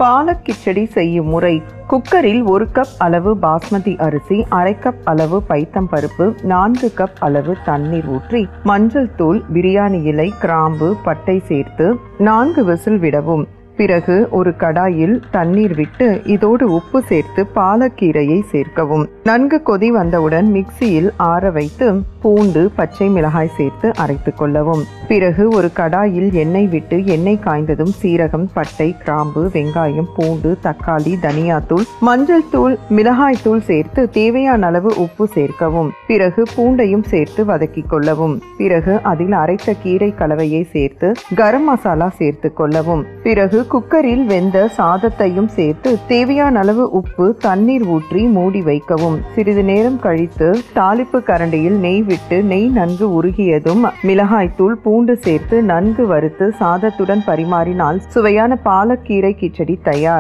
பாலக் கிச்சடி செய்யும் முறை. குக்கரில் 1 கப் அளவு பாஸ்மதி அரிசி, அரை கப் அளவு பைத்தம் பருப்பு, 4 கப் அளவு தண்ணீர் ஊற்றி மஞ்சள் தூள், பிரியாணி இலை, கிராம்பு, பட்டை சேர்த்து 4 விசில் விடவும். பிறகு ஒரு கடாயில் தண்ணீர் விட்டு இதோடு உப்பு சேர்த்து பாலக்கீரையை சேர்க்கவும். நன்கு கொதி வந்தவுடன் மிக்சியில் ஆற வைத்து பூண்டு, பச்சை மிளகாய் சேர்த்து அரைத்து கொள்ளவும். பிறகு ஒரு கடாயில் எண்ணெய் விட்டு எண்ணெய் காய்ந்ததும் சீரகம், பட்டை, கிராம்பு, வெங்காயம், பூண்டு, தக்காளி, தனியாத்தூள், மஞ்சள் தூள், மிளகாய் தூள் சேர்த்து தேவையான அளவு உப்பு சேர்க்கவும். பிறகு பூண்டையும் சேர்த்து வதக்கிக் கொள்ளவும். பிறகு அதில் அரைத்த கீரை கலவையை சேர்த்து கரம் மசாலா சேர்த்து கொள்ளவும். பிறகு குக்கரில் வெந்த சாதத்தையும் சேர்த்து தேவையான அளவு உப்பு, தண்ணீர் ஊற்றி மூடி வைக்கவும். சிறிது நேரம் கழித்து தாளிப்பு கரண்டியில் நெய் விட்டு நெய் நன்கு உருகியதும் மிளகாய்த்தூள், பூண்டு சேர்த்து நன்கு வறுத்து சாதத்துடன் பரிமாறினால் சுவையான பாலக்கீரை கிச்சடி தயார்.